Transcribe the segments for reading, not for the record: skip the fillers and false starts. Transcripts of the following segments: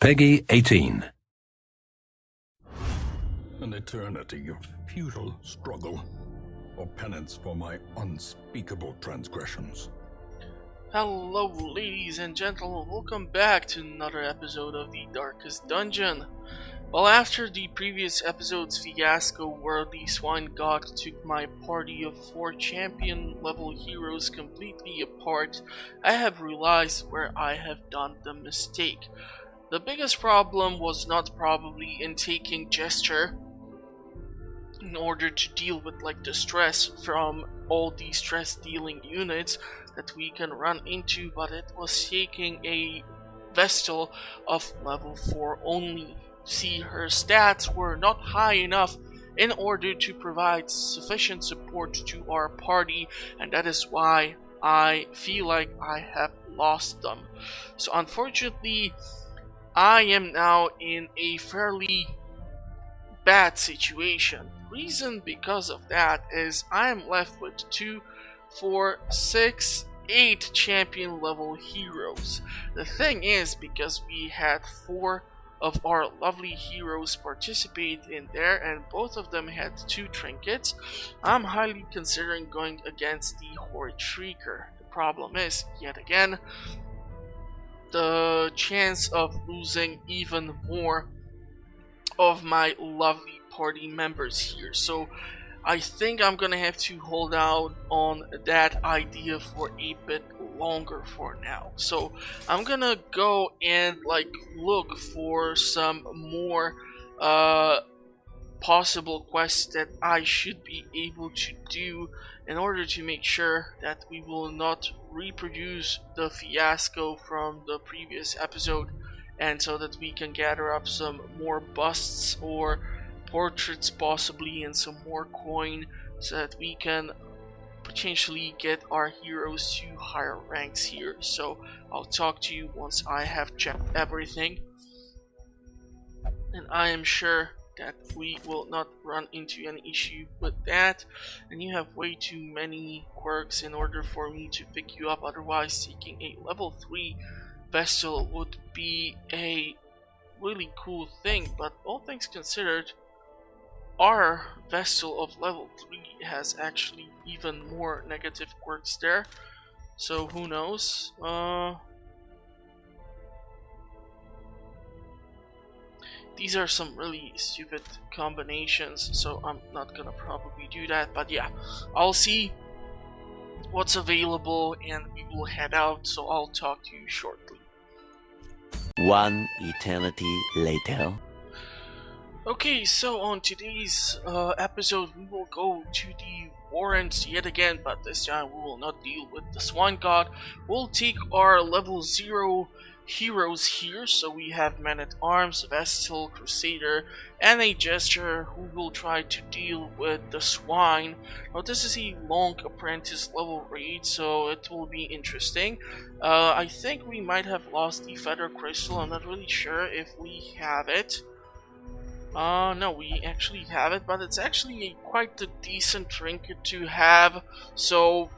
Peggy 18. An eternity of futile struggle, or penance for my unspeakable transgressions. Hello ladies and gentlemen, welcome back to another episode of the Darkest Dungeon. Well, after the previous episode's fiasco where the Swine God took my party of 4 champion level heroes completely apart, I have realized where I have done the mistake. The biggest problem was not probably in taking gesture in order to deal with the stress from all these stress dealing units that we can run into, but it was taking a Vestal of level 4 only. See, her stats were not high enough in order to provide sufficient support to our party, and that is why I feel like I have lost them. So unfortunately, I am now in a fairly bad situation. Reason because of that is I am left with 2, 4, 6, 8 champion level heroes. The thing is, because we had 4 of our lovely heroes participate in there and both of them had 2 trinkets, I'm highly considering going against the Horrid Shrieker. The problem is, yet again, the chance of losing even more of my lovely party members here. So I think I'm gonna have to hold out on that idea for a bit longer for now. So I'm gonna go and look for some more possible quests that I should be able to do in order to make sure that we will not reproduce the fiasco from the previous episode, and so that we can gather up some more busts or portraits possibly and some more coin so that we can potentially get our heroes to higher ranks here. So I'll talk to you once I have checked everything, and I am sure that we will not run into any issue with that. And you have way too many quirks in order for me to pick you up, otherwise taking a level 3 Vestal would be a really cool thing. But all things considered, our Vestal of level 3 has actually even more negative quirks there, so who knows. These are some really stupid combinations, so I'm not gonna probably do that, but yeah, I'll see what's available and we will head out, so I'll talk to you shortly. One eternity later. Okay, so on today's episode we will go to the warrants yet again, but this time we will not deal with the Swine God. We'll take our level 0 heroes here, so we have Man-at-Arms, Vestal, Crusader, and a Jester who will try to deal with the Swine. Now this is a long apprentice level raid, so it will be interesting. I think we might have lost the Feather Crystal. I'm not really sure if we have it. No, we actually have it, but it's actually quite a decent trinket to have, so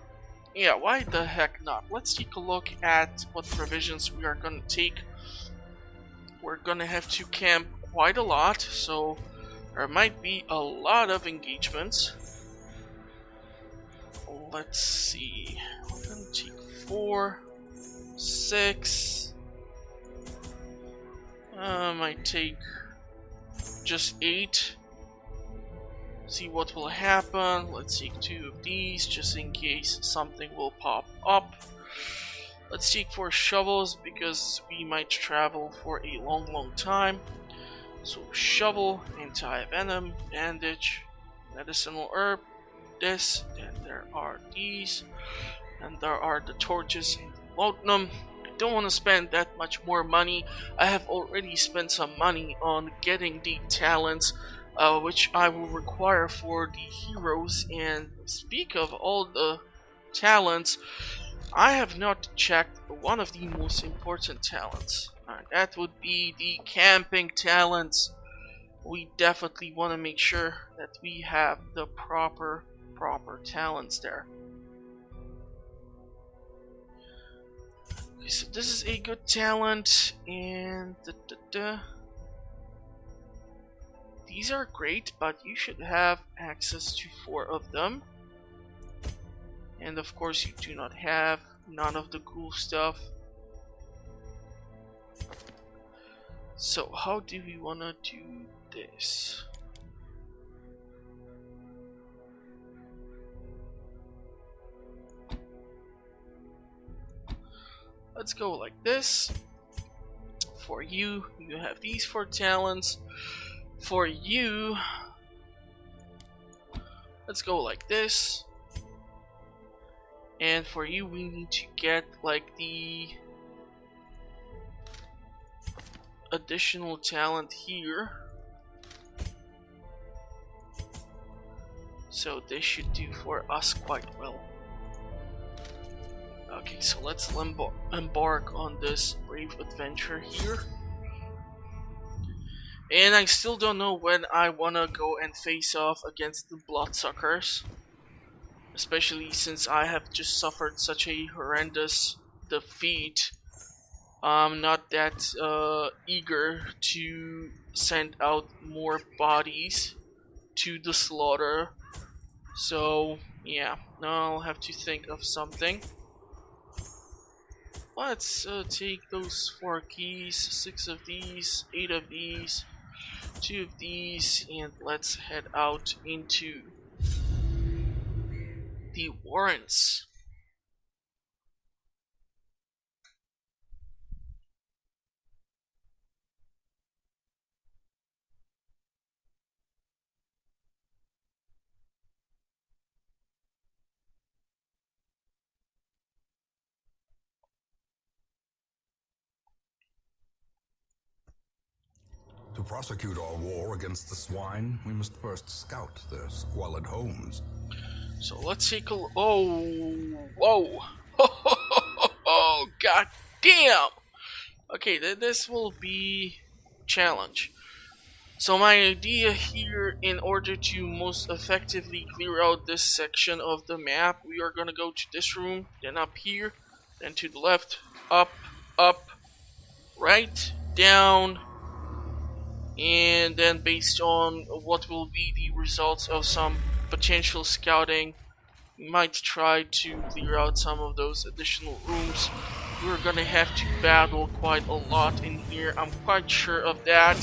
yeah, why the heck not? Let's take a look at what provisions we are gonna take. We're gonna have to camp quite a lot, so there might be a lot of engagements. Let's see, we're gonna take 4, 6, might take just 8. See what will happen. Let's take 2 of these just in case something will pop up. Let's take 4 shovels because we might travel for a long time. So shovel, anti-venom, bandage, medicinal herb, this, then there are these, and there are the torches and the laudanum. I don't want to spend that much more money. I have already spent some money on getting the talents, which I will require for the heroes. And speak of all the talents, I have not checked one of the most important talents. That would be the camping talents. We definitely want to make sure that we have the proper talents there. Okay, so this is a good talent, and these are great, but you should have access to 4 of them. And of course you do not have none of the cool stuff. So how do we wanna do this? Let's go like this. For you, you have these 4 talents. For you, let's go like this. And for you, we need to get like the additional talent here. So this should do for us quite well. Okay, so let's embark on this brave adventure here. And I still don't know when I wanna go and face off against the bloodsuckers. Especially since I have just suffered such a horrendous defeat. I'm not that eager to send out more bodies to the slaughter. So yeah, now I'll have to think of something. Let's take those 4 keys, 6 of these, 8 of these, 2 of these, and let's head out into the warrants. To prosecute our war against the swine, we must first scout their squalid homes. So let's take a oh, whoa, oh, god damn. Okay, this will be challenge. So my idea here, in order to most effectively clear out this section of the map, we are gonna go to this room, then up here, then to the left, up, right, down, and then based on what will be the results of some potential scouting, we might try to clear out some of those additional rooms. We're gonna have to battle quite a lot in here, I'm quite sure of that.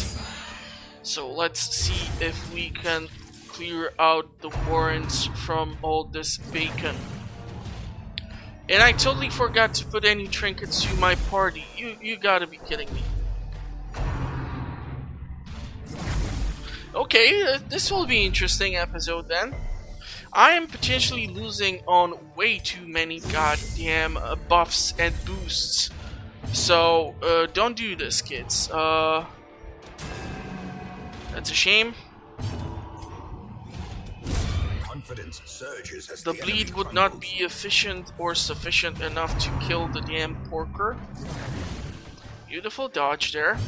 So let's see if we can clear out the warrants from all this bacon. And I totally forgot to put any trinkets to my party. You gotta be kidding me. Okay, this will be an interesting episode then. I am potentially losing on way too many goddamn buffs and boosts. So, don't do this, kids. That's a shame. Confidence surges as The bleed would not be efficient or sufficient enough to kill the damn porker. Beautiful dodge there.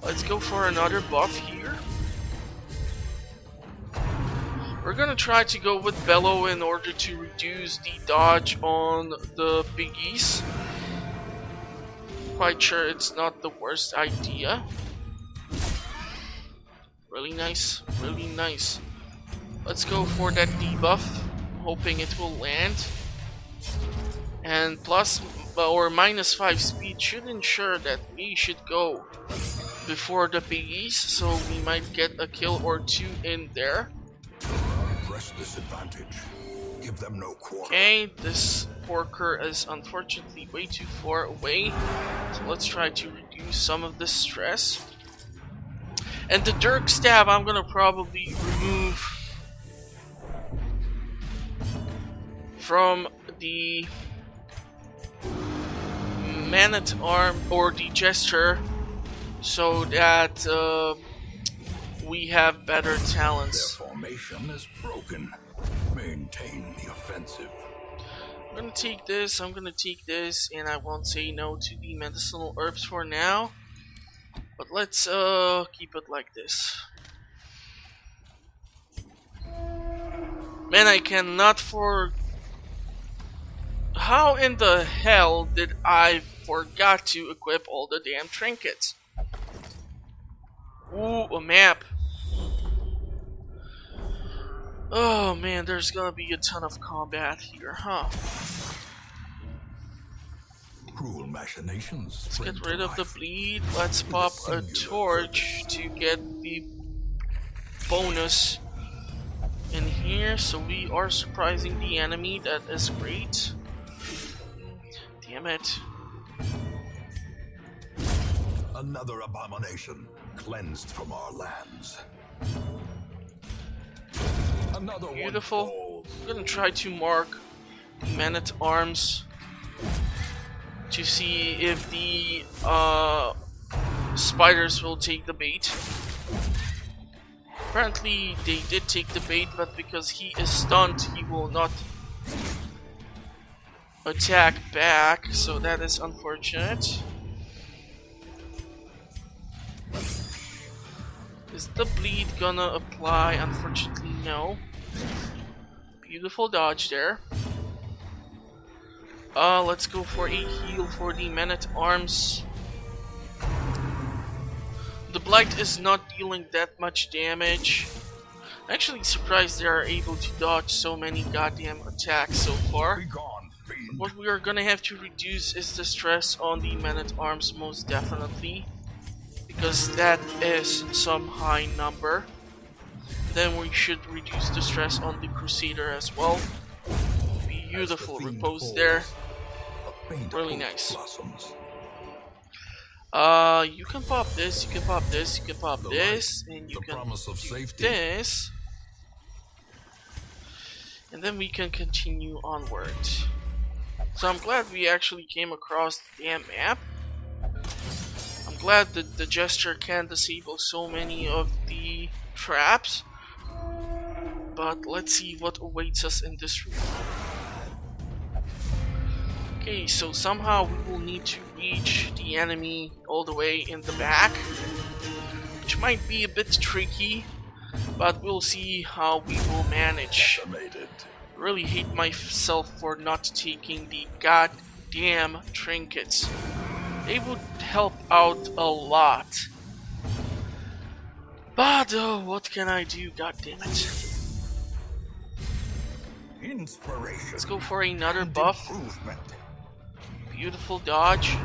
Let's go for another buff here. We're gonna try to go with Bellow in order to reduce the dodge on the biggies. Quite sure it's not the worst idea. Really nice, really nice. Let's go for that debuff, hoping it will land. And plus or minus 5 speed should ensure that we should go before the biggies, so we might get a kill or 2 in there. Press this advantage. Give them no quarter. Okay, this porker is unfortunately way too far away, so let's try to reduce some of the stress. And the Dirk Stab I'm gonna probably remove from the man-at-arm or the Jester, so that we have better talents. Their formation is broken. Maintain the offensive. I'm gonna take this, I'm gonna take this, and I won't say no to the medicinal herbs for now. But let's keep it like this. Man, I cannot How in the hell did I forgot to equip all the damn trinkets? Ooh, a map. Oh man, there's gonna be a ton of combat here, huh? Cruel machinations. Let's get rid of the bleed. Let's pop a torch to get the bonus in here. So we are surprising the enemy. That is great. Damn it. Another abomination cleansed from our lands. Another Beautiful. one falls. I'm gonna try to mark the men-at-arms to see if the spiders will take the bait. Apparently they did take the bait, but because he is stunned, he will not attack back, so that is unfortunate. Is the bleed gonna apply? Unfortunately, no. Beautiful dodge there. Let's go for a heal for the men-at-arms. The blight is not dealing that much damage. I'm actually surprised they are able to dodge so many goddamn attacks so far. Be gone, fiend. What we are gonna have to reduce is the stress on the men-at-arms, most definitely, because that is some high number. Then we should reduce the stress on the Crusader as well. Beautiful repose there. Really nice. Blossoms. You can pop this, you can pop this, you can pop this, and you The can promise of do safety. this. And then we can continue onward. So I'm glad we actually came across the damn map. I'm glad that the gesture can disable so many of the traps. But let's see what awaits us in this room. Okay, so somehow we will need to reach the enemy all the way in the back, which might be a bit tricky, but we'll see how we will manage. Decimated. Really hate myself for not taking the goddamn trinkets. They would help out a lot. But what can I do, goddammit. Inspiration. Let's go for another and buff. improvement. Beautiful dodge.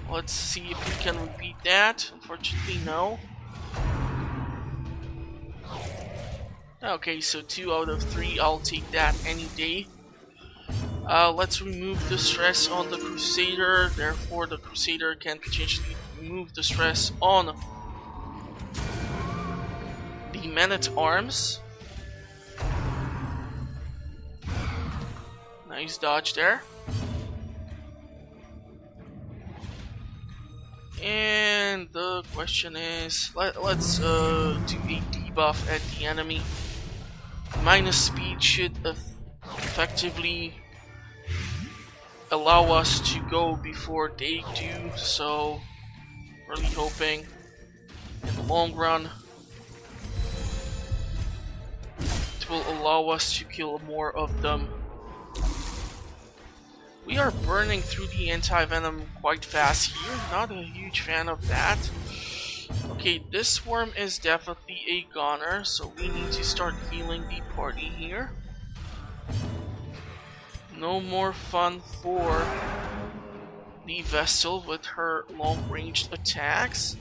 Let's see if we can repeat that. Unfortunately, no. Okay, so 2 out of 3. I'll take that any day. Let's remove the stress on the Crusader. Therefore, the Crusader can potentially remove the stress on the men-at-arms. Nice dodge there. And the question is, let's do a debuff at the enemy. Minus speed should effectively allow us to go before they do, so really hoping in the long run it will allow us to kill more of them. We are burning through the anti-venom quite fast here, not a huge fan of that. Okay, this worm is definitely a goner, so we need to start healing the party here. No more fun for the Vestal with her long-ranged attacks.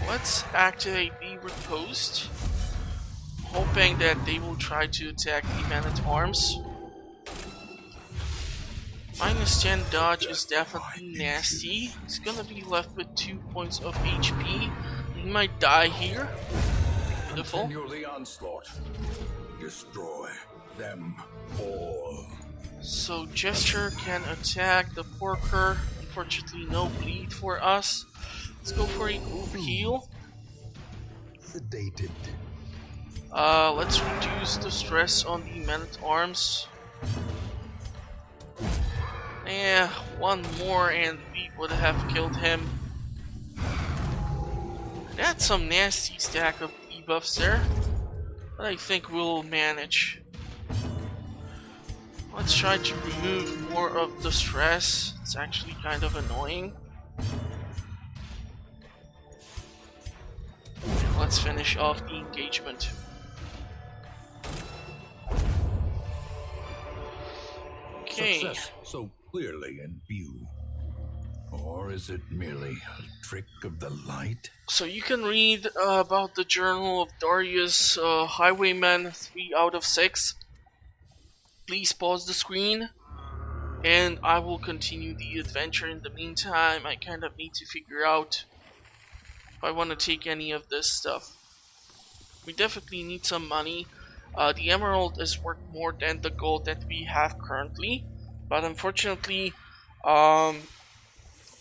Let's activate the Riposte, hoping that they will try to attack the men-at-arms. Minus 10 dodge is definitely nasty. He's gonna be left with 2 points of HP. He might die here. Beautiful. Continue the onslaught. Destroy them all. So Gesture can attack the Porker. Unfortunately, no bleed for us. Let's go for a group heal. Sedated. Let's reduce the stress on the men-at-arms. Yeah, one more and we would have killed him. That's some nasty stack of debuffs there, but I think we'll manage. Let's try to remove more of the stress. It's actually kind of annoying. Let's finish off the engagement. Okay. Success so clearly in view. Or is it merely a trick of the light? So you can read about the journal of Darius Highwayman 3 out of 6. Please pause the screen and I will continue the adventure. In the meantime, I kind of need to figure out if I want to take any of this stuff. We definitely need some money. The emerald is worth more than the gold that we have currently, but unfortunately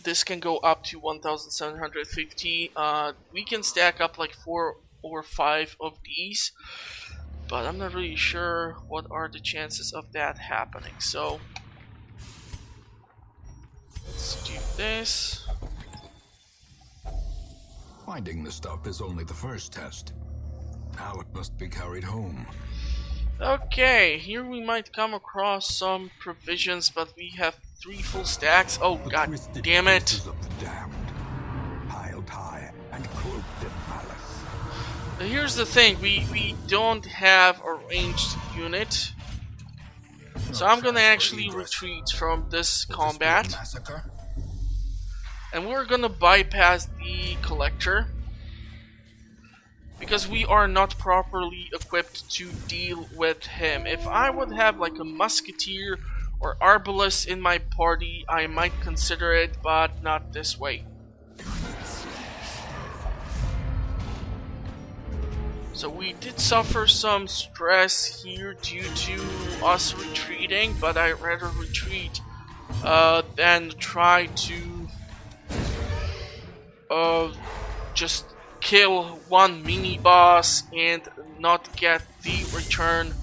this can go up to 1,750. We can stack up like 4 or 5 of these, but I'm not really sure what are the chances of that happening. So let's do this. Finding the stuff is only the first test. Now it must be carried home. Okay, here we might come across some provisions, but we have 3 full stacks. Oh god damn it! Faces of the damned, piled high and cloaked in malice. Here's the thing, we don't have a ranged unit, so I'm gonna actually retreat from this combat, and we're gonna bypass the collector because we are not properly equipped to deal with him. If I would have like a musketeer or arbalist in my party, I might consider it, but not this way. So we did suffer some stress here due to us retreating, but I'd rather retreat than try to just kill one mini boss and not get the return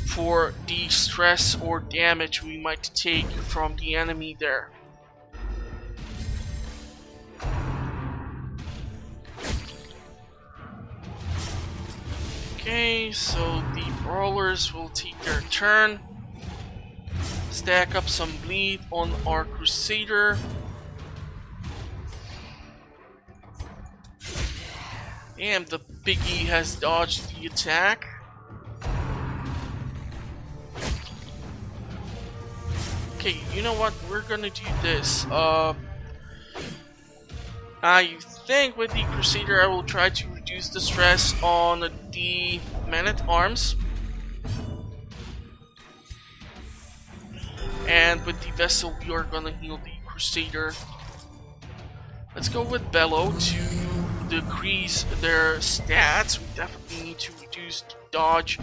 for the stress or damage we might take from the enemy there. Okay, so the brawlers will take their turn. Stack up some bleed on our crusader. Damn, the piggy has dodged the attack. Okay, you know what? We're gonna do this. I think with the Crusader I will try to reduce the stress on the man-at-arms. And with the Vessel we are gonna heal the Crusader. Let's go with Bellow to decrease their stats. We definitely need to reduce the dodge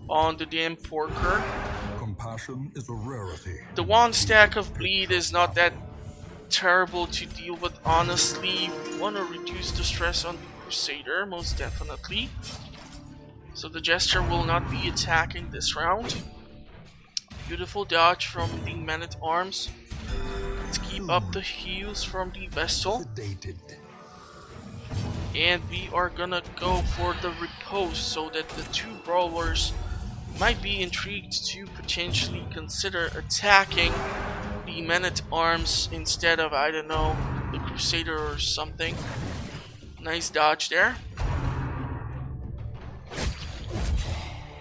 on the damn Porker. Compassion is a rarity. The 1 stack of bleed is not that terrible to deal with, honestly. We want to reduce the stress on the Crusader, most definitely. So the Jester will not be attacking this round. Beautiful dodge from the man-at-arms. Let's keep up the heals from the Vestal. Sedated. And we are gonna go for the riposte so that the 2 brawlers might be intrigued to potentially consider attacking the man-at-arms instead of, I don't know, the Crusader or something. Nice dodge there.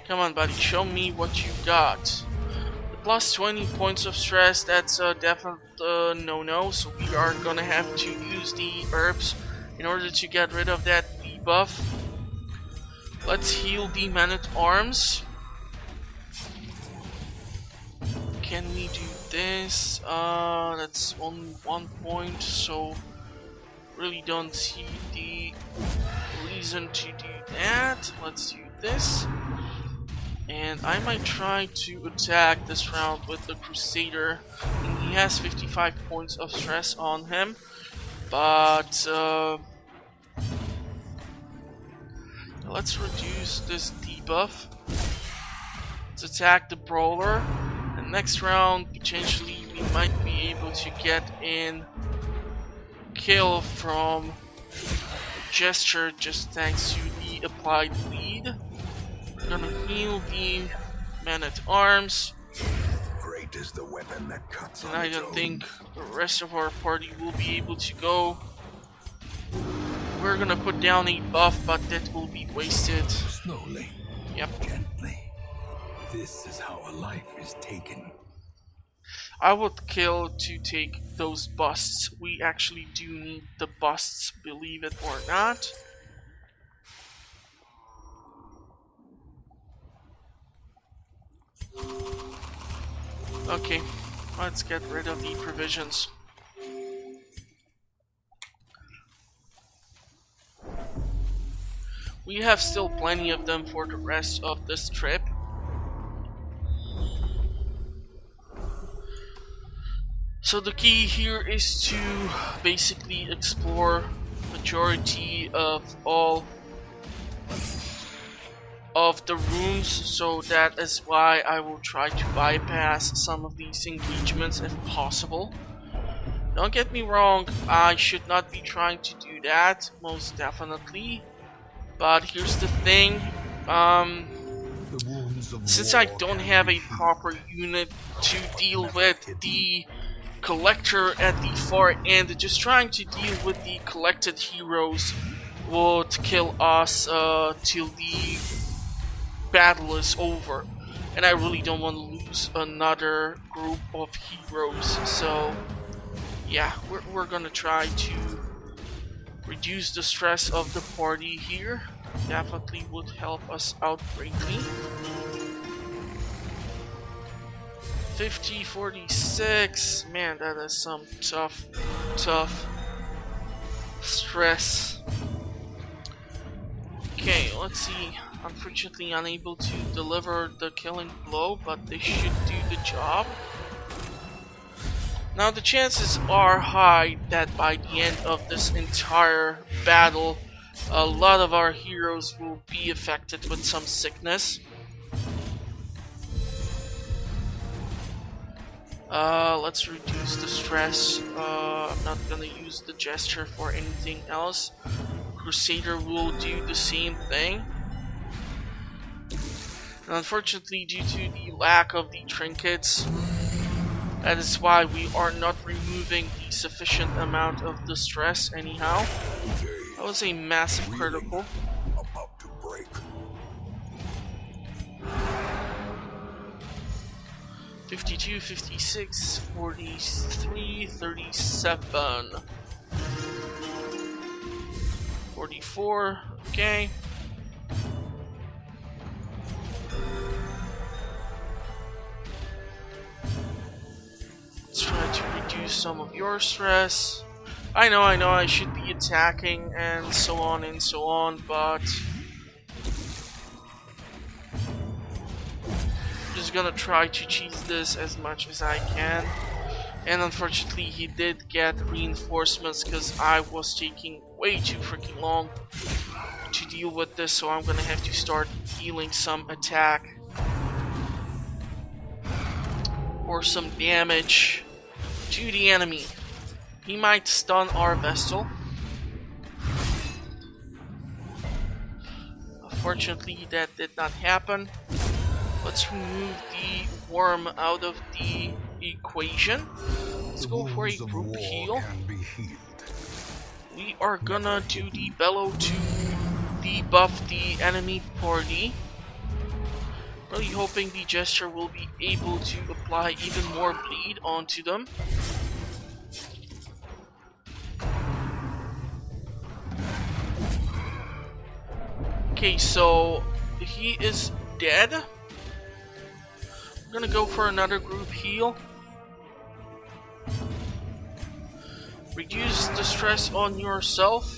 Come on, buddy, show me what you got. The plus 20 points of stress, that's a definite no-no, so we are gonna have to use the herbs in order to get rid of that debuff. Let's heal the man-at-arms. Can we do this? That's only 1 point, so really don't see the reason to do that. Let's do this. And I might try to attack this round with the Crusader. And he has 55 points of stress on him. But let's reduce this debuff. Let's attack the Brawler. And next round, potentially, we might be able to get in kill from Gesture just thanks to the applied bleed. We're gonna heal the man-at-arms. is the weapon that cuts And on I its don't own. think the rest of our party will be able to go. We're gonna put down a buff, but that will be wasted. Slowly, Yep. gently. This is how a life is taken. I would kill to take those busts. We actually do need the busts, believe it or not. Okay, let's get rid of the provisions. We have still plenty of them for the rest of this trip. So the key here is to basically explore majority of all of the rooms, so that is why I will try to bypass some of these engagements if possible. Don't get me wrong, I should not be trying to do that, most definitely. But here's the thing, since I don't have a proper unit to deal with the collector at the far end, just trying to deal with the collected heroes would kill us till the battle is over. And I really don't want to lose another group of heroes, so yeah, we're gonna try to reduce the stress of the party here. Definitely would help us out greatly. 50, 46, man, that is some tough stress. Okay, let's see. Unfortunately unable to deliver the killing blow, but they should do the job. Now the chances are high that by the end of this entire battle, a lot of our heroes will be affected with some sickness. Let's reduce the stress. I'm not gonna use the gesture for anything else. Crusader will do the same thing. And unfortunately, due to the lack of the trinkets, that is why we are not removing the sufficient amount of the stress anyhow. That was a massive critical. About to break. 52, 56, 43, 37, 44, okay. Let's try to reduce some of your stress. I know, I should be attacking and so on, but I'm just gonna try to cheese this as much as I can. And unfortunately, he did get reinforcements because I was taking way too freaking long to deal with this, so I'm gonna have to start dealing some attack or some damage to the enemy. He might stun our Vestal. Unfortunately, that did not happen. Let's remove the worm out of the equation. Let's go for a group heal. We are gonna do the bellow to debuff the enemy party. Really hoping the gesture will be able to apply even more bleed onto them. Okay, so he is dead. I'm gonna go for another group heal. Reduce the stress on yourself.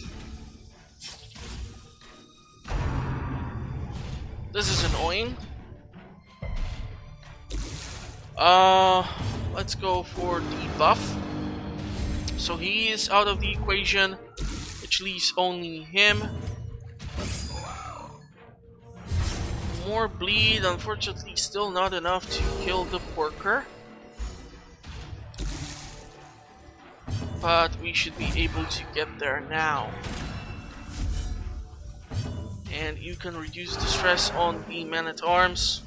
This is annoying. Let's go for debuff. So he is out of the equation, which leaves only him. More bleed, unfortunately still not enough to kill the porker. But we should be able to get there now. And you can reduce the stress on the man-at-arms.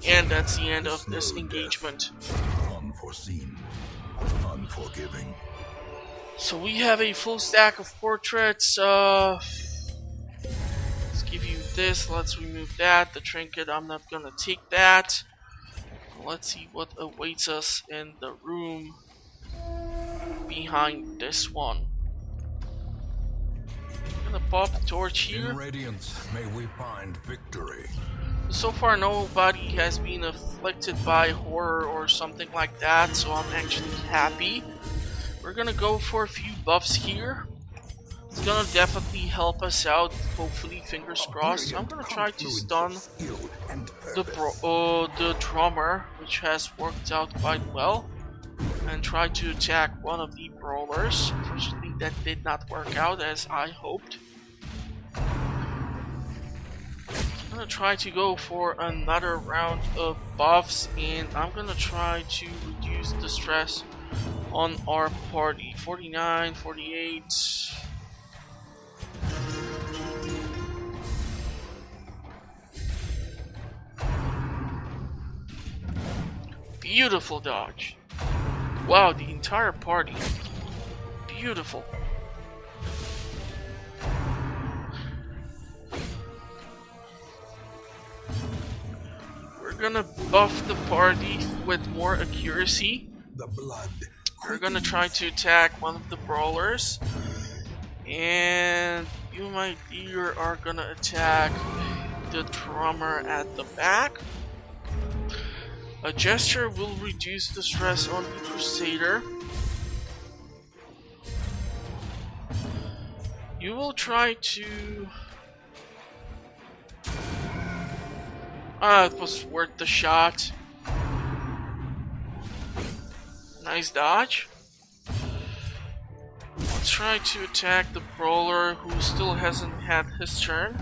And that's the end of this engagement. unforeseen, unforgiving. So we have a full stack of portraits. Let's give you this. Let's remove that. The trinket, I'm not gonna take that. Let's see what awaits us in the room behind this one. I'm gonna pop the torch here. In radiance, may we find victory. So far, nobody has been afflicted by horror or something like that, so I'm actually happy. We're gonna go for a few buffs here. It's gonna definitely help us out, hopefully, fingers crossed. I'm gonna try to stun the drummer, which has worked out quite well, and try to attack one of the brawlers. Unfortunately, that did not work out as I hoped. I'm gonna try to go for another round of buffs, and I'm gonna try to reduce the stress on our party. 49, 48. Beautiful dodge. Wow, the entire party. Beautiful. We're gonna buff the party with more accuracy. The blood. We're gonna try to attack one of the brawlers. And you, my dear, are gonna attack the drummer at the back. A gesture will reduce the stress on the crusader. You will try to... it was worth the shot. Nice dodge. Let's try to attack the brawler who still hasn't had his turn.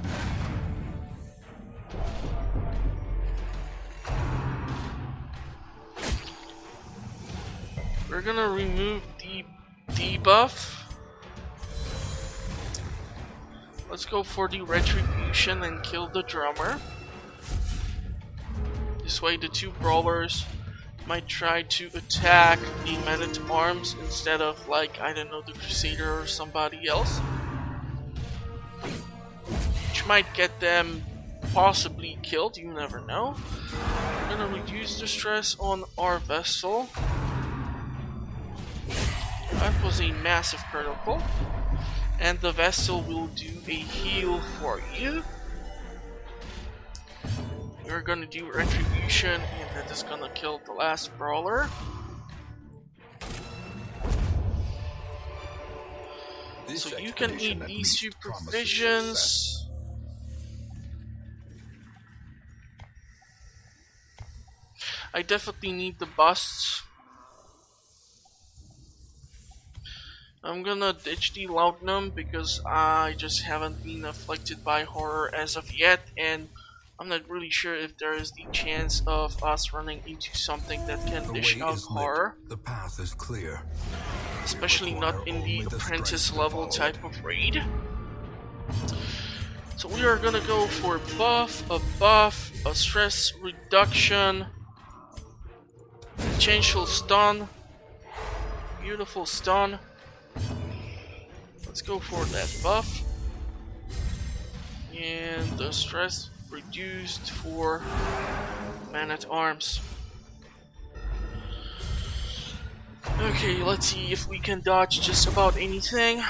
We're gonna remove the debuff. Let's go for the retribution and kill the drummer. This way the two brawlers might try to attack the man-at-arms instead of, like, I don't know, the crusader or somebody else. Which might get them possibly killed, you never know. We're gonna reduce the stress on our vessel. That was a massive critical. And the vessel will do a heal for you. We're gonna do retribution, and that is gonna kill the last brawler. So you can eat these two provisions. I definitely need the busts. I'm gonna ditch the laudanum because I just haven't been afflicted by horror as of yet, and I'm not really sure if there is the chance of us running into something that can dish out horror. The path is clear. Especially not in the apprentice level type of raid. So we are gonna go for buff, a stress reduction, potential stun, beautiful stun. Let's go for that buff. And the stress reduced for man-at-arms. Okay, let's see if we can dodge just about anything.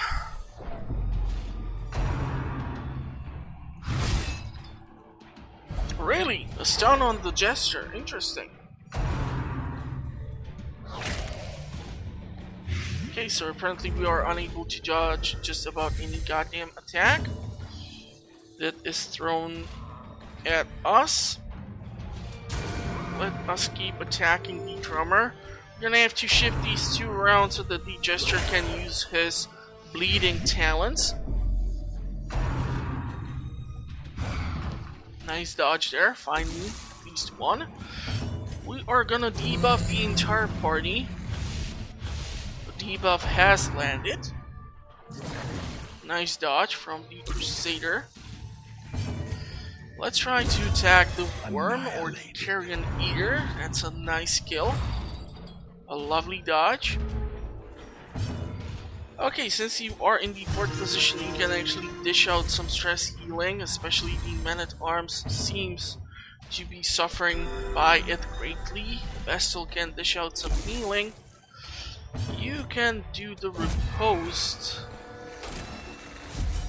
Really? A stun on the gesture. Interesting. Okay, so apparently we are unable to dodge just about any goddamn attack that is thrown at us. Let us keep attacking the drummer. We're gonna have to shift these two around so that the jester can use his bleeding talents. Nice dodge there, finally, at least one. We are gonna debuff the entire party. The debuff has landed. Nice dodge from the crusader. Let's try to attack the worm or the carrion eater. That's a nice kill. A lovely dodge. Okay, since you are in the fourth position, you can actually dish out some stress healing, especially the man-at-arms seems to be suffering by it greatly. Vestal can dish out some healing. You can do the riposte,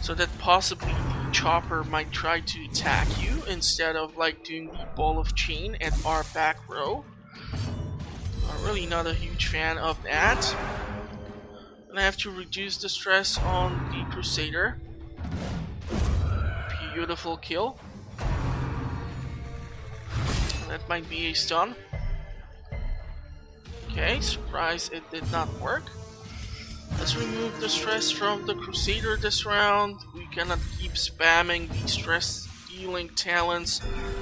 so that possibly the chopper might try to attack you instead of like doing the ball of chain at our back row. I'm really not a huge fan of that. And I have to reduce the stress on the Crusader. Beautiful kill. That might be a stun. Okay, surprise, it did not work. Let's remove the stress from the Crusader this round. We cannot keep spamming the stress dealing talents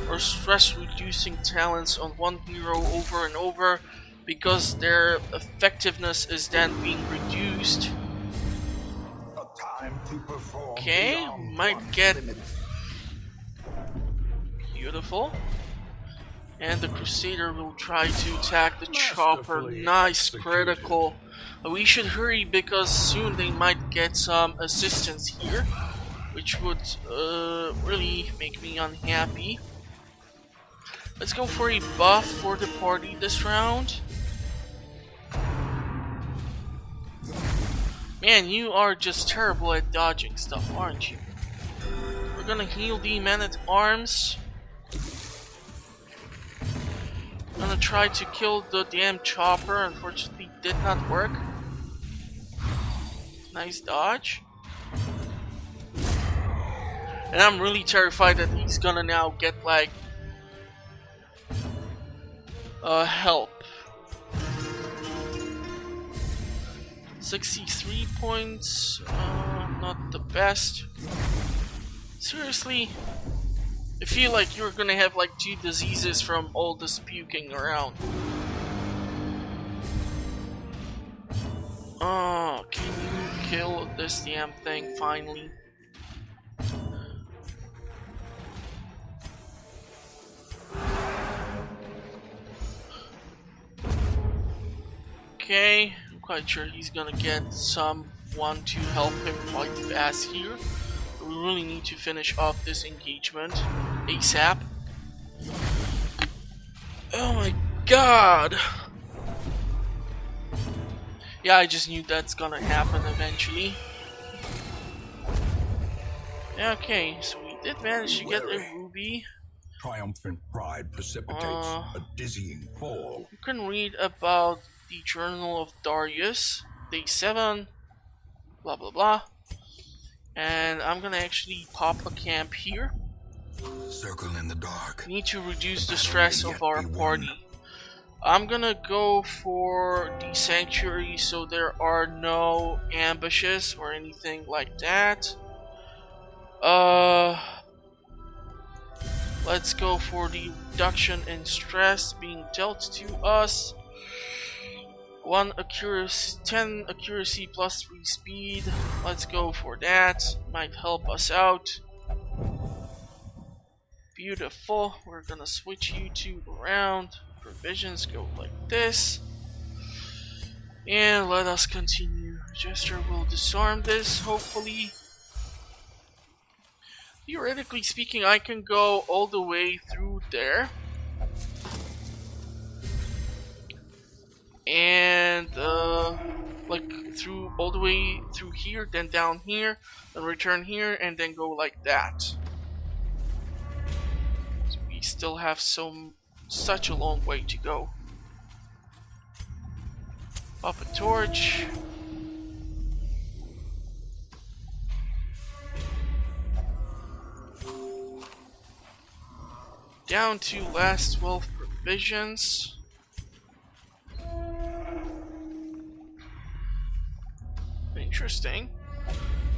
or stress reducing talents on one hero over and over, because their effectiveness is then being reduced. Okay, might get beautiful. And the Crusader will try to attack the chopper. Nice critical. We should hurry because soon they might get some assistance here, which would really make me unhappy. Let's go for a buff for the party this round. Man, you are just terrible at dodging stuff, aren't you? We're gonna heal the man-at-arms. Gonna try to kill the damn chopper. Unfortunately, did not work. Nice dodge. And I'm really terrified that he's gonna now get like help. 63 points, not the best. Seriously, I feel like you're gonna have like 2 diseases from all this puking around. Oh, can you kill this damn thing finally? Okay, I'm quite sure he's gonna get someone to help him quite fast here. We really need to finish off this engagement ASAP. Oh my god! Yeah, I just knew that's gonna happen eventually. Okay, so we did manage to get a ruby. Triumphant pride precipitates a dizzying fall. You can read about the Journal of Darius, Day 7, blah blah blah. And I'm gonna actually pop a camp here. Circle in the dark. We need to reduce the stress of our party. I'm gonna go for the sanctuary so there are no ambushes or anything like that. Let's go for the reduction in stress being dealt to us. 10 accuracy plus 3 speed. Let's go for that. Might help us out. Beautiful. We're gonna switch you two around. Provisions go like this. And let us continue. Jester will disarm this, hopefully. Theoretically speaking, I can go all the way through there. And like through all the way through here, then down here, then return here, and then go like that. So we still have such a long way to go. Pop a torch. Down to last 12 provisions. Interesting.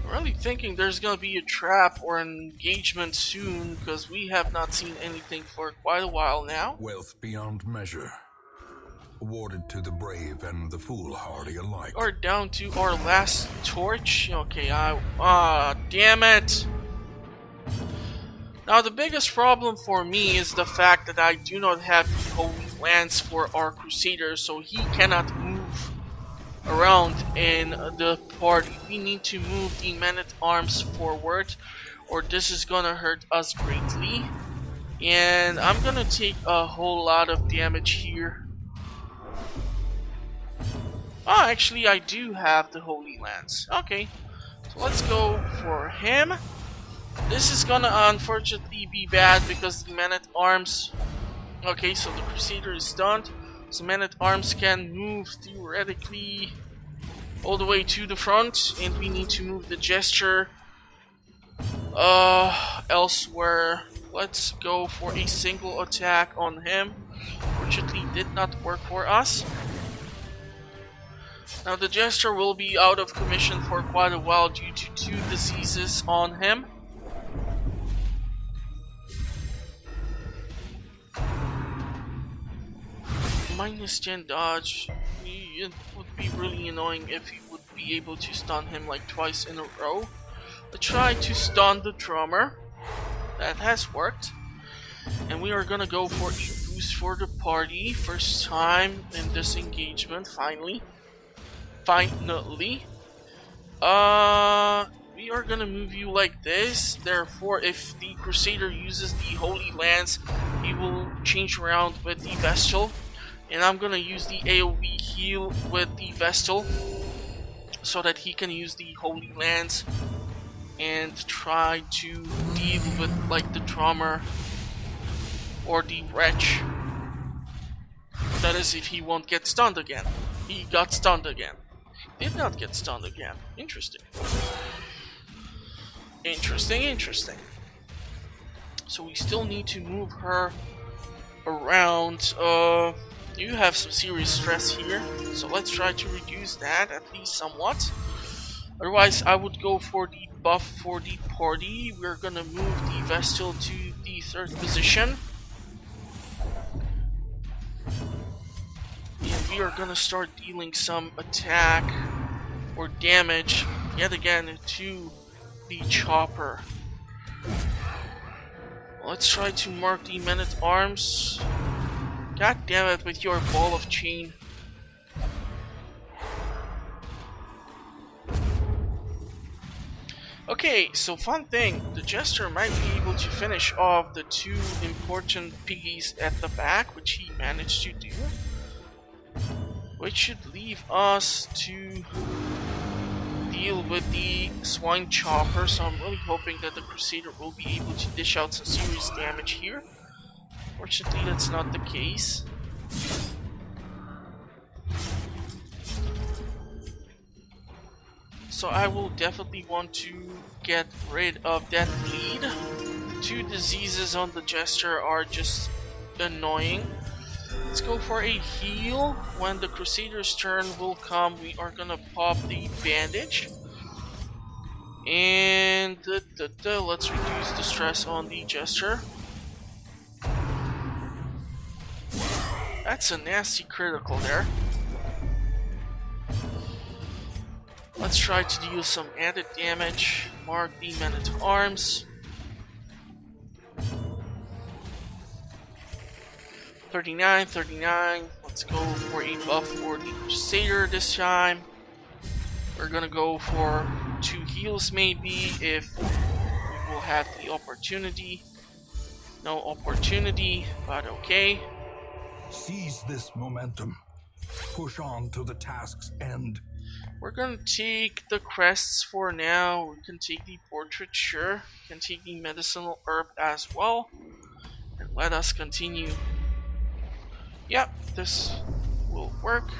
I'm really thinking there's gonna be a trap or an engagement soon, because we have not seen anything for quite a while now. Wealth beyond measure, awarded to the brave and the foolhardy alike. Or down to our last torch. Okay, damn it! Now the biggest problem for me is the fact that I do not have the holy lance for our crusader, so he cannot move around in the party. We need to move the men-at-arms forward, or this is gonna hurt us greatly. And I'm gonna take a whole lot of damage here. Oh, actually I do have the Holy Lance. Okay, so let's go for him. This is gonna unfortunately be bad because the men-at-arms... Okay, so the Crusader is stunned. So men-at-arms can move theoretically all the way to the front, and we need to move the Jester elsewhere. Let's go for a single attack on him. Fortunately, did not work for us. Now the Jester will be out of commission for quite a while due to 2 diseases on him. Minus 10 dodge. It would be really annoying if he would be able to stun him like twice in a row. I tried to stun the drummer. That has worked. And we are gonna go for a boost for the party. First time in this engagement, finally. Finally. We are gonna move you like this. Therefore, if the Crusader uses the Holy Lance, he will change around with the Vestal. And I'm gonna use the AoE heal with the Vestal so that he can use the Holy Lance and try to deal with like the drummer or the wretch. That is, if he won't get stunned again. He got stunned again. Did not get stunned again. Interesting. Interesting. So we still need to move her around. You have some serious stress here, so let's try to reduce that at least somewhat. Otherwise, I would go for the buff for the party. We're gonna move the Vestal to the 3rd position. And we are gonna start dealing some attack or damage yet again to the chopper. Let's try to mark the men-at-arms. God damn it with your ball of chain. Okay, so fun thing, the Jester might be able to finish off the 2 important piggies at the back, which he managed to do. Which should leave us to deal with the swine chopper, so I'm really hoping that the Crusader will be able to dish out some serious damage here. Fortunately, that's not the case. So I will definitely want to get rid of that bleed. The 2 diseases on the Jester are just annoying. Let's go for a heal. When the Crusader's turn will come, we are gonna pop the bandage. And let's reduce the stress on the Jester. That's a nasty critical there. Let's try to deal some added damage. Mark the men-at-arms. 39. Let's go for a buff for the Crusader this time. We're gonna go for 2 heals maybe if we will have the opportunity. No opportunity, but okay. Seize this momentum. Push on to the task's end. We're gonna take the crests for now. We can take the portrait, sure. We can take the medicinal herb as well. And let us continue. Yep, this will work.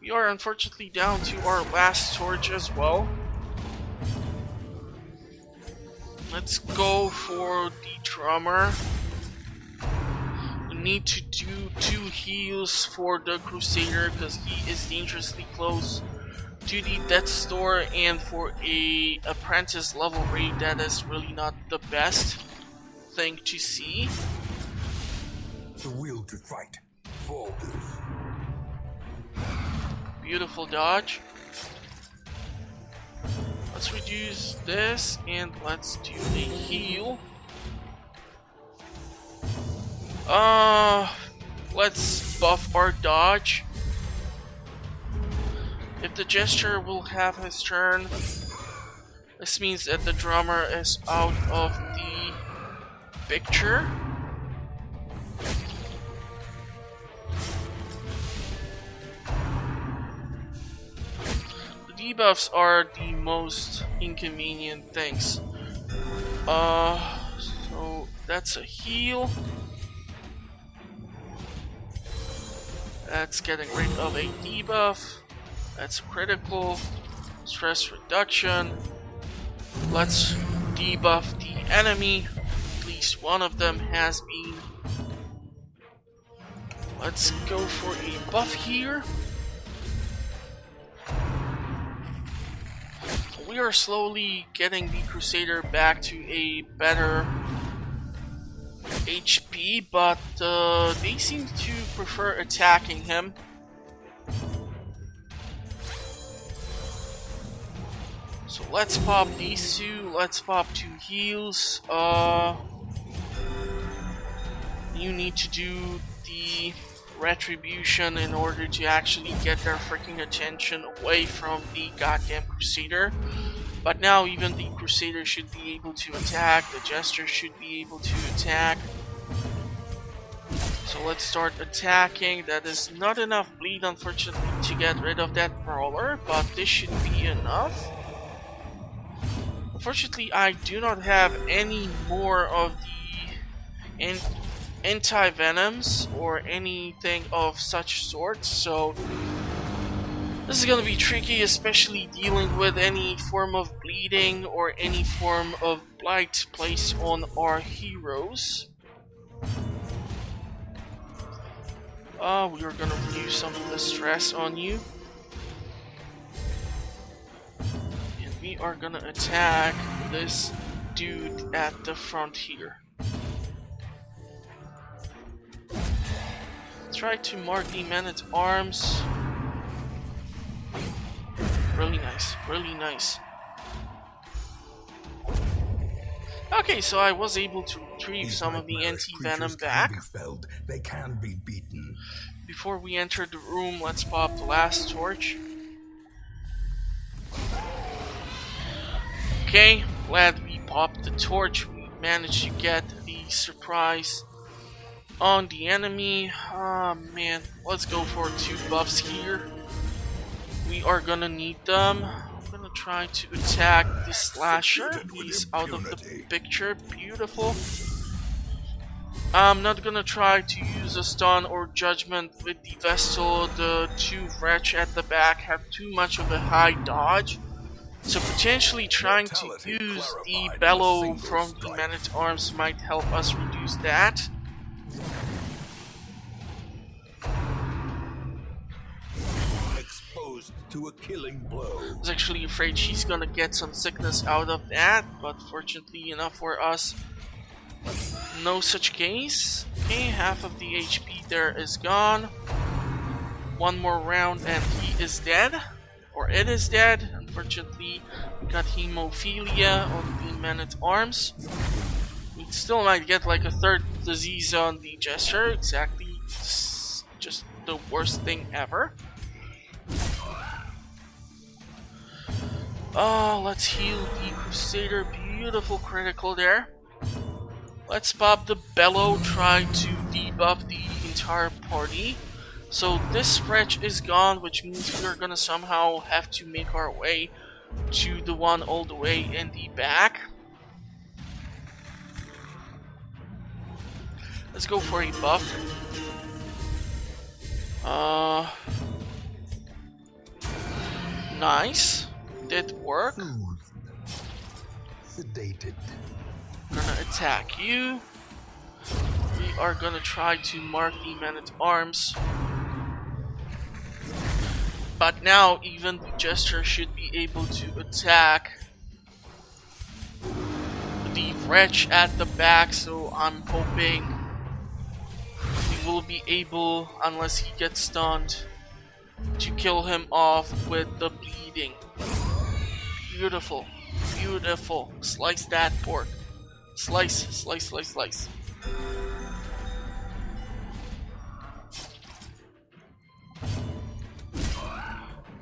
We are unfortunately down to our last torch as well. Let's go for the drummer. We need to do 2 heals for the Crusader because he is dangerously close to the Death's Door, and for a apprentice level raid that is really not the best thing to see. The will to fight. Focus. Beautiful dodge. Let's reduce this and let's do a heal. Let's buff our dodge. If the Jester will have his turn, this means that the drummer is out of the picture. The debuffs are the most inconvenient things. So that's a heal. That's getting rid of a debuff. That's a critical. Stress reduction. Let's debuff the enemy. At least one of them has been. Let's go for a buff here. We are slowly getting the Crusader back to a better HP, but they seem to prefer attacking him. So let's pop these two. Let's pop 2 heals. You need to do the retribution in order to actually get their freaking attention away from the goddamn Crusader. But now even the Crusader should be able to attack. The Jester should be able to attack. So let's start attacking. That is not enough bleed, unfortunately, to get rid of that Brawler, but this should be enough. Unfortunately, I do not have any more of the anti-venoms or anything of such sort, so this is gonna be tricky, especially dealing with any form of bleeding or any form of blight placed on our heroes. We are gonna reduce some of the stress on you. We are gonna attack this dude at the front here. Try to mark the man-at-arms. Really nice, really nice. Okay, so I was able to retrieve some of the anti-venom back. They can be beaten. Before we enter the room, let's pop the last torch. Okay, glad we popped the torch. We managed to get the surprise on the enemy. Ah man, let's go for 2 buffs here. We are gonna need them. I'm gonna try to attack the slasher. He's out of the picture. Beautiful. I'm not gonna try to use a stun or judgment with the Vestal. The 2 wretch at the back have too much of a high dodge. So potentially trying to use the bellow from the man-at-arms might help us reduce that. Exposed to a killing blow. I was actually afraid she's gonna get some sickness out of that, but fortunately enough for us, no such case. Okay, half of the HP there is gone. One more round and he is dead. Or it is dead. Unfortunately, we got hemophilia on the man-at-arms. We still might get like a 3rd disease on the Jester. Exactly, just the worst thing ever. Oh, let's heal the Crusader. Beautiful critical there. Let's pop the bellow. Try to debuff the entire party. So this wretch is gone, which means we are gonna somehow have to make our way to the one all the way in the back. Let's go for a buff. Nice. Did work. Sedated. Gonna attack you. We are gonna try to mark the man-at-arms. But now even the Jester should be able to attack the wretch at the back, so I'm hoping we will be able, unless he gets stunned, to kill him off with the bleeding. Beautiful, beautiful. Slice that pork. Slice, slice, slice, slice.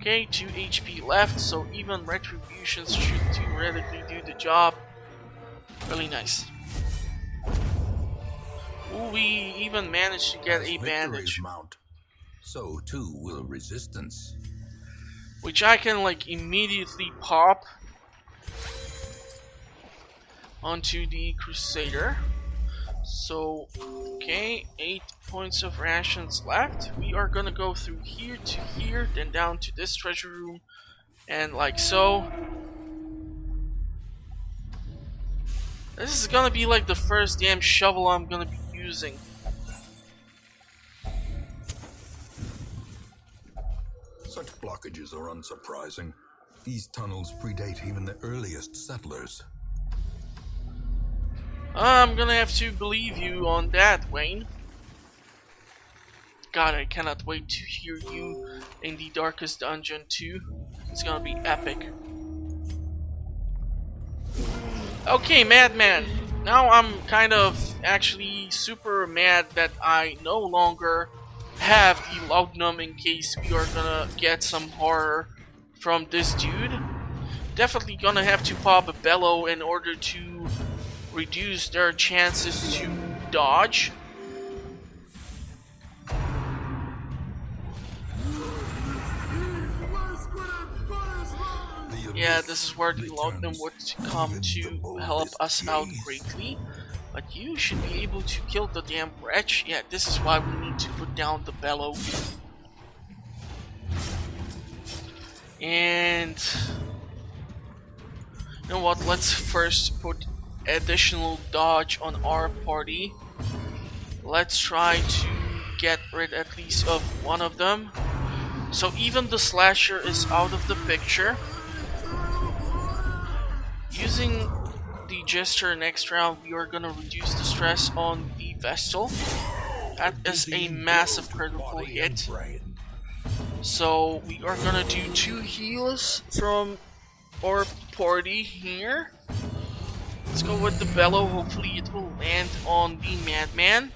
Okay, 2 HP left, so even retributions should theoretically do the job. Really nice. Ooh, we even managed to get As a bandage, mount, so too will resistance. which I can like immediately pop onto the Crusader. So, okay, 8 points of rations left. We are gonna go through here to here, then down to this treasure room, and like so. This is gonna be like the first damn shovel I'm gonna be using. Such blockages are unsurprising. These tunnels predate even the earliest settlers. I'm gonna have to believe you on that, Wayne. God, I cannot wait to hear you in the Darkest Dungeon too. It's gonna be epic. Okay, Madman. Now I'm kind of actually super mad that I no longer have the Laudanum in case we are gonna get some horror from this dude. Definitely gonna have to pop a bellow in order to reduce their chances to dodge. Yeah, this is where the Laudanum would come to help us out greatly. But you should be able to kill the damn wretch. Yeah, this is why we need to put down the bellow. And you know what, let's first put additional dodge on our party. Let's try to get rid at least of one of them. So even the slasher is out of the picture. Using the gesture next round, we are gonna reduce the stress on the Vestal. That is a massive critical hit. So we are gonna do 2 heals from our party here. Let's go with the bellow. Hopefully it will land on the Madman.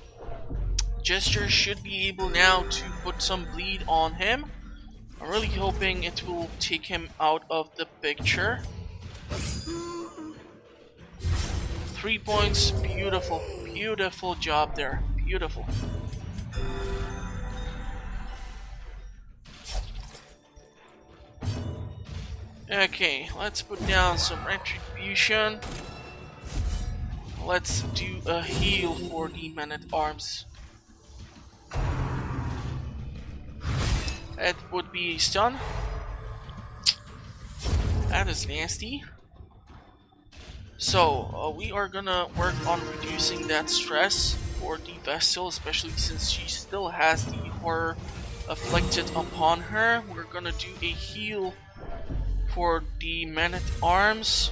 Gesture should be able now to put some bleed on him. I'm really hoping it will take him out of the picture. 3 points, beautiful, beautiful job there, beautiful. Okay, let's put down some retribution. Let's do a heal for the men-at-arms. That would be a stun. That is nasty. So, we are gonna work on reducing that stress for the Vestal, especially since she still has the horror afflicted upon her. We're gonna do a heal for the men-at-arms.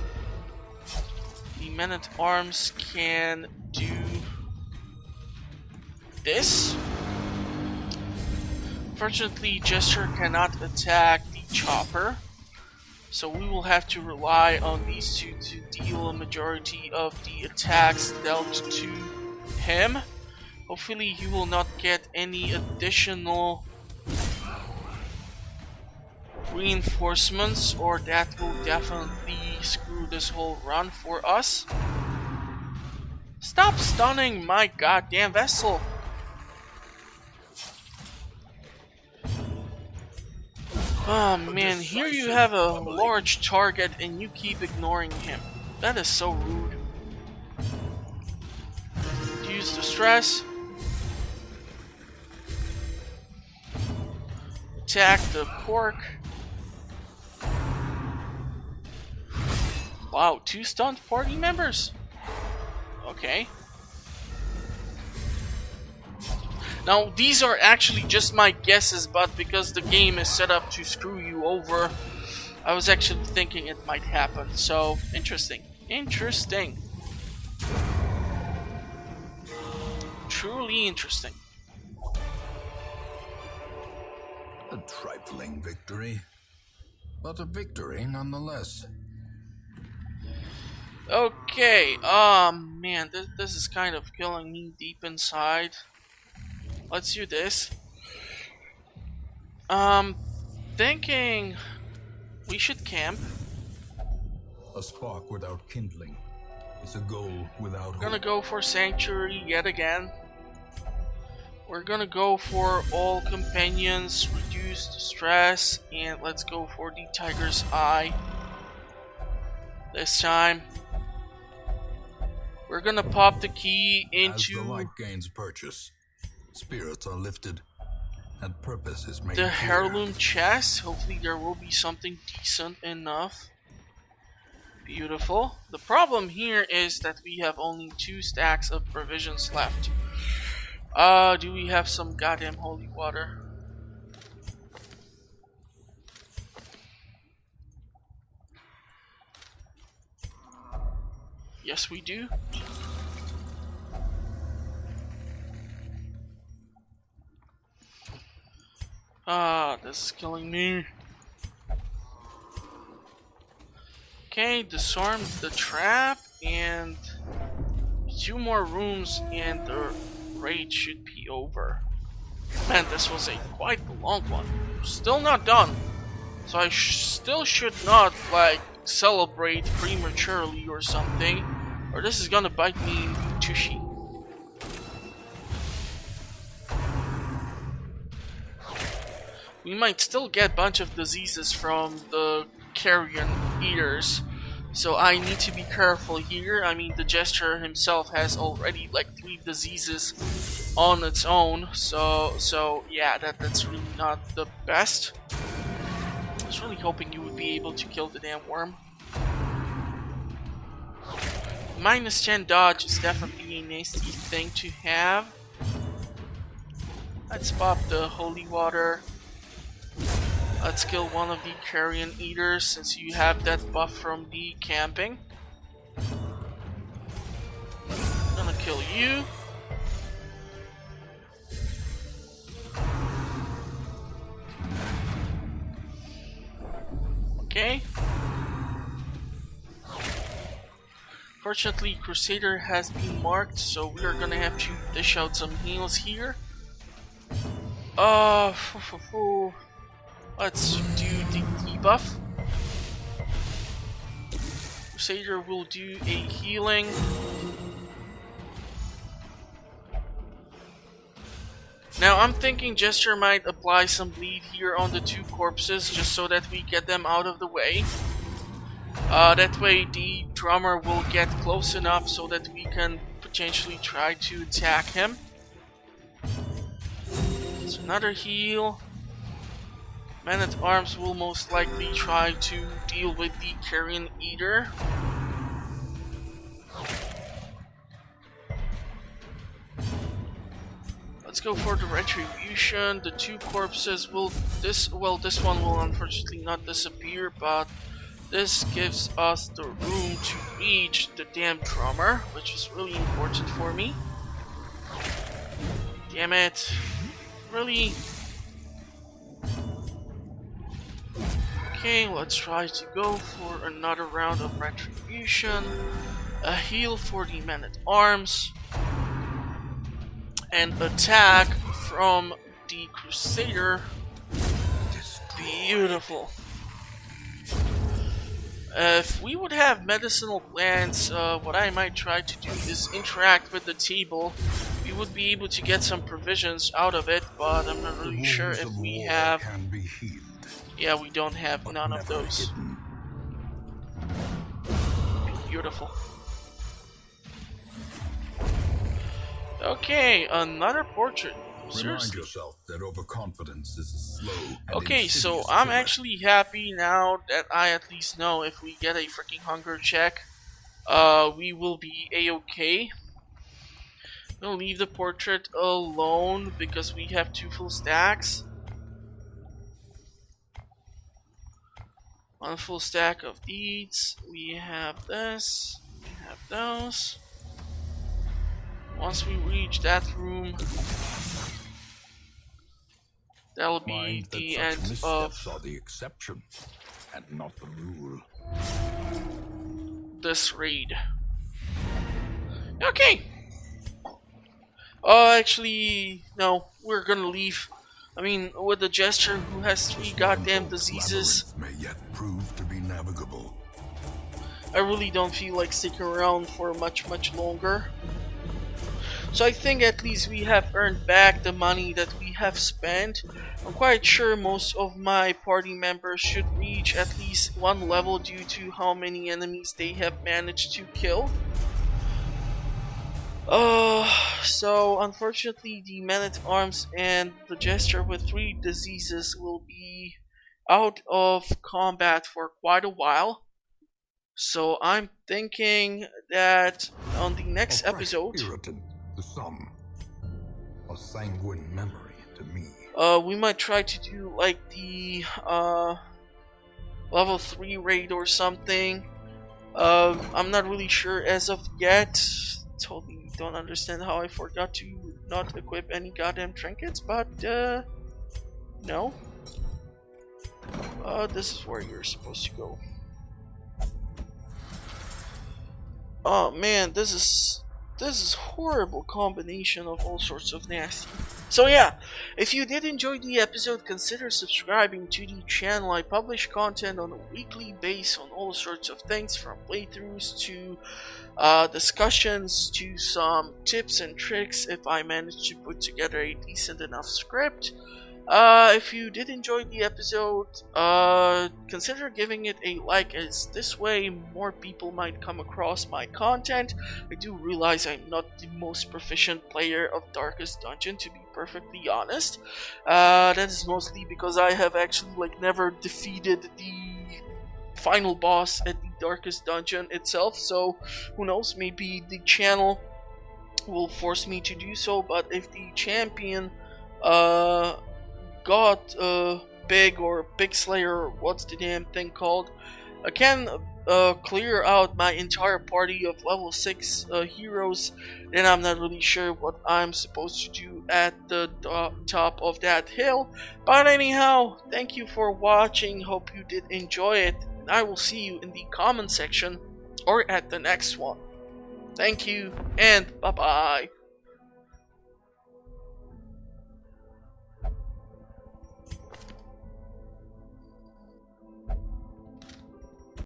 The men-at-arms can do this. Fortunately, Gesture cannot attack the chopper. So we will have to rely on these two to deal a majority of the attacks dealt to him. Hopefully he will not get any additional reinforcements, or that will definitely screw this whole run for us. Stop stunning my goddamn vessel! Oh man, here you have a large target and you keep ignoring him. That is so rude. Use the stress. Attack the pork. Wow, 2 stunned party members? Okay. Now, these are actually just my guesses, but because the game is set up to screw you over, I was actually thinking it might happen. So, interesting. Interesting. Truly interesting. A trifling victory, but a victory nonetheless. Okay, man, this is kind of killing me deep inside. Let's do this. thinking we should camp. A spark without kindling is a goal without We're gonna hope. go for Sanctuary yet again. We're gonna go for all companions, reduced stress, and let's go for the Tiger's Eye. This time, we're gonna pop the key As the into light gains purchase, spirits are lifted, and purpose is made the clear. heirloom chest. Hopefully there will be something decent enough. Beautiful. The problem here is that we have only 2 stacks of provisions left. Do we have some goddamn holy water? Yes, we do. This is killing me. Okay, disarm the trap, and 2 more rooms, and the raid should be over. Man, this was a quite long one. Still not done. So I still should not, like, celebrate prematurely or something, or this is gonna bite me in the tushy. We might still get a bunch of diseases from the carrion eaters, so I need to be careful here. I mean, the Jester himself has already like 3 diseases on its own, so yeah, that's really not the best. I was really hoping you would be able to kill the damn worm. Minus 10 dodge is definitely a nasty thing to have. Let's pop the holy water. Let's kill one of the carrion eaters since you have that buff from the camping. Gonna kill you. Okay. Fortunately, Crusader has been marked, so we are gonna have to dish out some heals here. Let's do the debuff. Crusader will do a healing. Now I'm thinking Jester might apply some bleed here on the 2 corpses just so that we get them out of the way. That way the drummer will get close enough so that we can potentially try to attack him. So another heal. Man-at-Arms will most likely try to deal with the Carrion Eater. Let's go for the Retribution. The 2 corpses will... this one will unfortunately not disappear, but this gives us the room to reach the damn drummer, which is really important for me. Damn it. Really? Okay, let's try to go for another round of Retribution. A heal for the Man-at-Arms. And attack from the Crusader. Beautiful. If we would have medicinal plants, what I might try to do is interact with the table. We would be able to get some provisions out of it, but I'm not really sure if we have... Yeah, we don't have none of those. Beautiful. Okay, another portrait. Remind yourself that overconfidence is a slow and okay, so insidious I'm killer. actually happy now that I at least know if we get a freaking hunger check, we will be a-okay. We'll leave the portrait alone because we have 2 full stacks. 1 full stack of these. We have this. We have those. Once we reach that room, that'll be Mind that the such end missteps of are the exception and not the rule. this raid. Okay. Actually, no. We're gonna leave. I mean, with a gesture who has 3 goddamn diseases, May yet prove to be navigable. I really don't feel like sticking around for much longer. So I think at least we have earned back the money that we have spent. I'm quite sure most of my party members should reach at least 1 level due to how many enemies they have managed to kill. So unfortunately the man-at-arms and the jester with 3 diseases will be out of combat for quite a while. So I'm thinking that on the next episode, Irritant, the sum. A sanguine memory to me. we might try to do like the level 3 raid or something. I'm not really sure as of yet. Totally don't understand how I forgot to not equip any goddamn trinkets, but no. This is where you're supposed to go. Oh man, this is horrible combination of all sorts of nasty. So yeah, if you did enjoy the episode, consider subscribing to the channel. I publish content on a weekly basis on all sorts of things, from playthroughs to discussions to some tips and tricks if I manage to put together a decent enough script. If you did enjoy the episode, consider giving it a like, as this way more people might come across my content. I do realize I'm not the most proficient player of Darkest Dungeon, to be perfectly honest. That is mostly because I have actually never defeated the final boss at the Darkest Dungeon itself, so who knows, maybe the channel will force me to do so. But if the champion got Big or Big Slayer, or what's the damn thing called, I can clear out my entire party of level 6 heroes, then I'm not really sure what I'm supposed to do at the top of that hill. But anyhow, thank you for watching, hope you did enjoy it, and I will see you in the comment section or at the next one. Thank you, and bye bye.